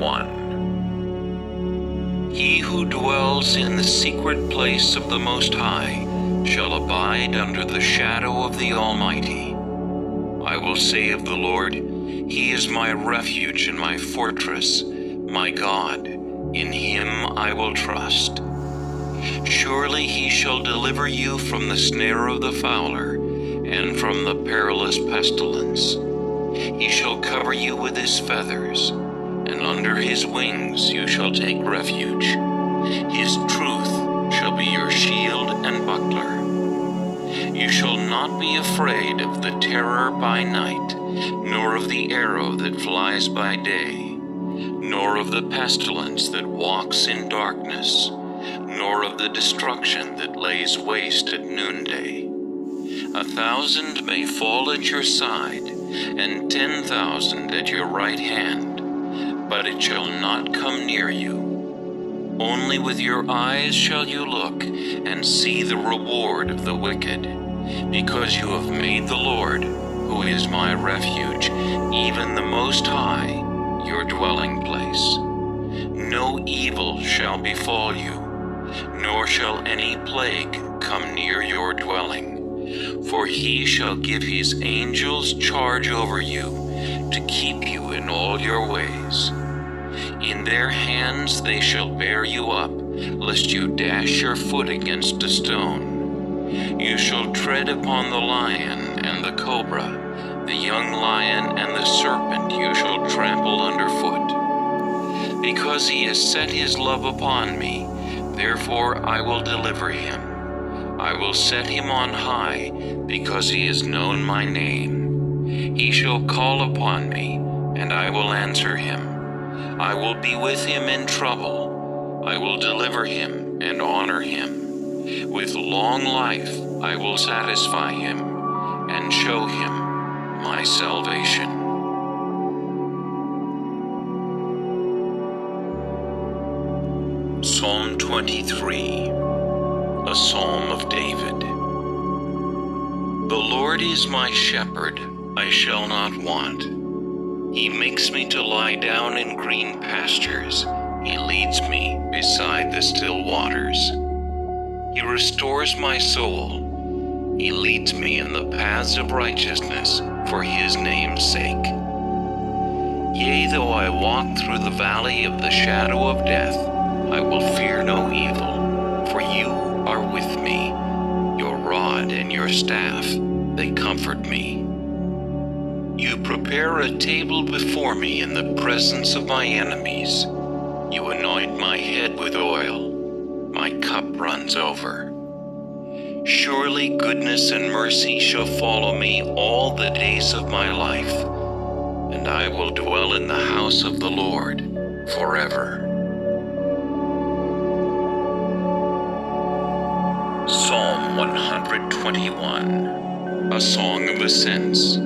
1. He who dwells in the secret place of the Most High shall abide under the shadow of the Almighty. I will say of the Lord, He is my refuge and my fortress, my God, in Him I will trust. Surely He shall deliver you from the snare of the fowler, and from the perilous pestilence. He shall cover you with His feathers, and under His wings you shall take refuge. His truth shall be your shield and buckler. You shall not be afraid of the terror by night, nor of the arrow that flies by day, nor of the pestilence that walks in darkness, nor of the destruction that lays waste at noonday. 1,000 may fall at your side, and 10,000 at your right hand, but it shall not come near you. Only with your eyes shall you look and see the reward of the wicked, because you have made the Lord, who is my refuge, even the Most High, your dwelling place. No evil shall befall you, nor shall any plague come near your dwelling. For He shall give His angels charge over you, to keep you in all your ways. In their hands they shall bear you up, lest you dash your foot against a stone. You shall tread upon the lion and the cobra, the young lion and the serpent you shall trample underfoot. Because He has set His love upon me, therefore I will deliver Him. I will set Him on high, because He has known my name. He shall call upon me, and I will answer him. I will be with him in trouble. I will deliver him and honor him. With long life I will satisfy him and show him my salvation. Psalm 23, a Psalm of David. The Lord is my shepherd, I shall not want. He makes me to lie down in green pastures. He leads me beside the still waters. He restores my soul. He leads me in the paths of righteousness for his name's sake. Yea, though I walk through the valley of the shadow of death, I will fear no evil, for you are with me. Your rod and your staff, they comfort me. You prepare a table before me in the presence of my enemies. You anoint my head with oil. My cup runs over. Surely goodness and mercy shall follow me all the days of my life, and I will dwell in the house of the Lord forever. Psalm 121, a Song of Ascents.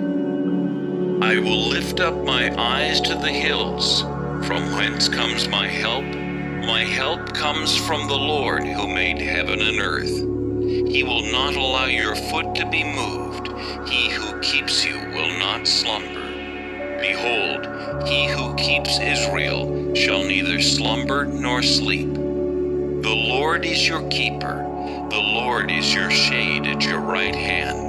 I will lift up my eyes to the hills. From whence comes my help? My help comes from the Lord who made heaven and earth. He will not allow your foot to be moved. He who keeps you will not slumber. Behold, he who keeps Israel shall neither slumber nor sleep. The Lord is your keeper. The Lord is your shade at your right hand.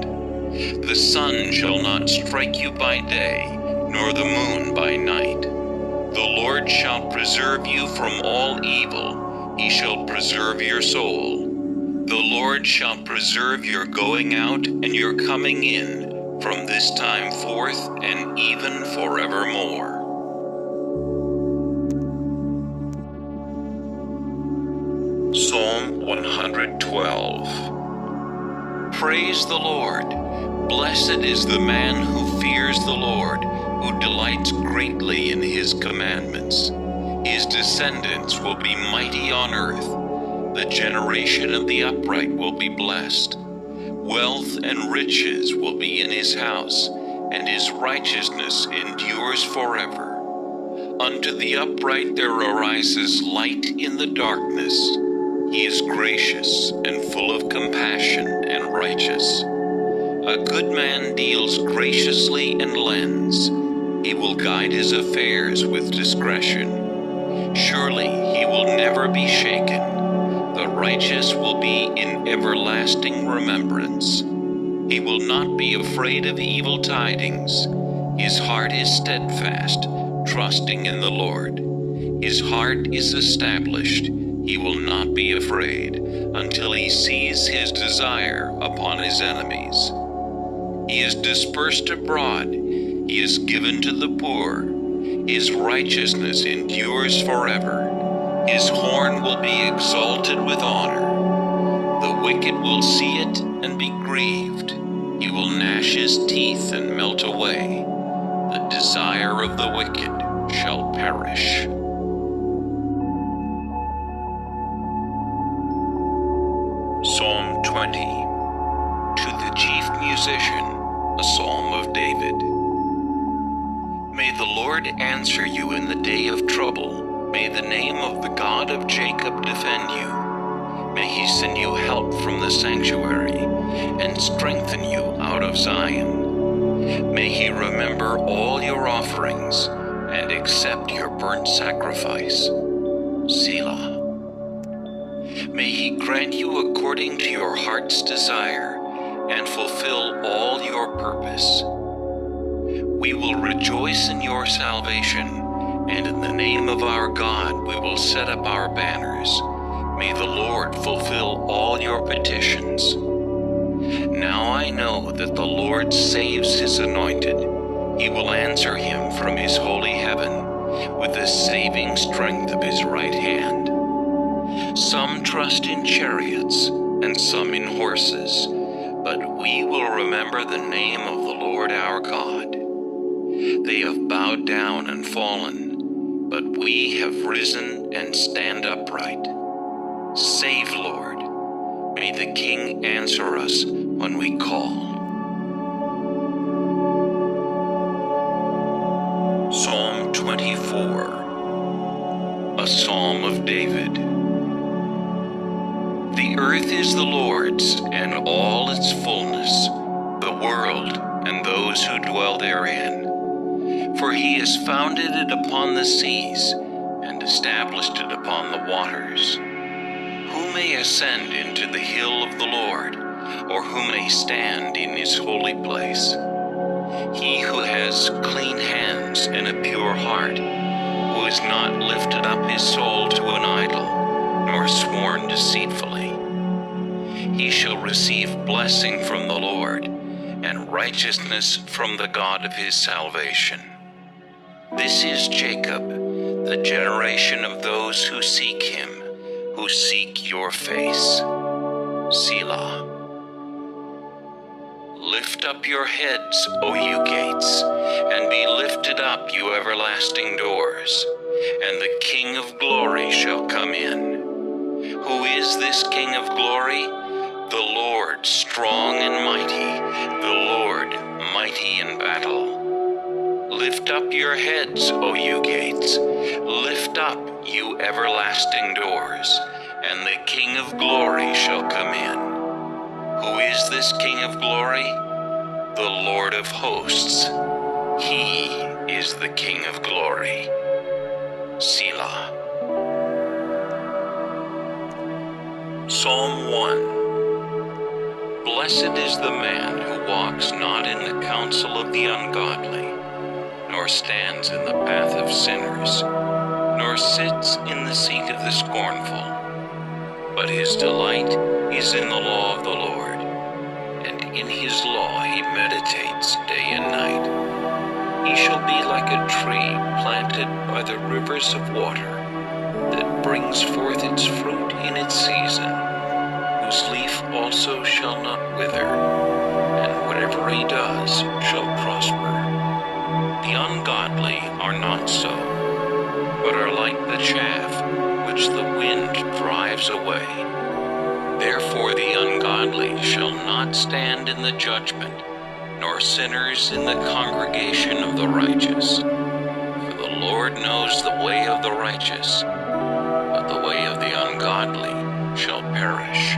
The sun shall not strike you by day, nor the moon by night. The Lord shall preserve you from all evil. He shall preserve your soul. The Lord shall preserve your going out and your coming in from this time forth and even forevermore. Psalm 112. Praise the Lord. Blessed is the man who fears the Lord, who delights greatly in his commandments. His descendants will be mighty on earth. The generation of the upright will be blessed. Wealth and riches will be in his house, and his righteousness endures forever. Unto the upright there arises light in the darkness. He is gracious and full of compassion and righteous. A good man deals graciously and lends. He will guide his affairs with discretion. Surely he will never be shaken. The righteous will be in everlasting remembrance. He will not be afraid of evil tidings. His heart is steadfast, trusting in the Lord. His heart is established. He will not be afraid until he sees his desire upon his enemies. He is dispersed abroad. He is given to the poor. His righteousness endures forever. His horn will be exalted with honor. The wicked will see it and be grieved. He will gnash his teeth and melt away. The desire of the wicked shall perish. Psalm 20. To the chief musician, a psalm of David. May the Lord answer you in the day of trouble. May the name of the God of Jacob defend you. May he send you help from the sanctuary and strengthen you out of Zion. May he remember all your offerings and accept your burnt sacrifice. Selah. May he grant you according to your heart's desire and fulfill all your purpose. We will rejoice in your salvation, and in the name of our God we will set up our banners. May the Lord fulfill all your petitions. Now I know that the Lord saves his anointed. He will answer him from his holy heaven with the saving strength of his right hand. Some trust in chariots and some in horses, but we will remember the name of the Lord our God. They have bowed down and fallen, but we have risen and stand upright. Save, Lord. May the King answer us when we call. Psalm 24. A Psalm of David. The earth is the Lord's, and all its fullness, the world and those who dwell therein. For he has founded it upon the seas, and established it upon the waters. Who may ascend into the hill of the Lord, or who may stand in his holy place? He who has clean hands and a pure heart, who has not lifted up his soul to an idol, nor sworn deceitfully. He shall receive blessing from the Lord, and righteousness from the God of his salvation. This is Jacob, the generation of those who seek him, who seek your face. Selah. Lift up your heads, O you gates, and be lifted up, you everlasting doors, and the King of glory shall come in. Who is this King of glory? The Lord strong and mighty, the Lord mighty in battle. Lift up your heads, O you gates, lift up, you everlasting doors, and the King of glory shall come in. Who is this King of glory? The Lord of hosts. He is the King of glory. Selah. Psalm 1. Blessed is the man who walks not in the counsel of the ungodly, nor stands in the path of sinners, nor sits in the seat of the scornful. But his delight is in the law of the Lord, and in his law he meditates day and night. He shall be like a tree planted by the rivers of water, that brings forth its fruit in its season, whose leaf also shall not wither, and whatever he does shall prosper. The ungodly are not so, but are like the chaff which the wind drives away. Therefore the ungodly shall not stand in the judgment, nor sinners in the congregation of the righteous. For the Lord knows the way of the righteous, but the way of the ungodly shall perish.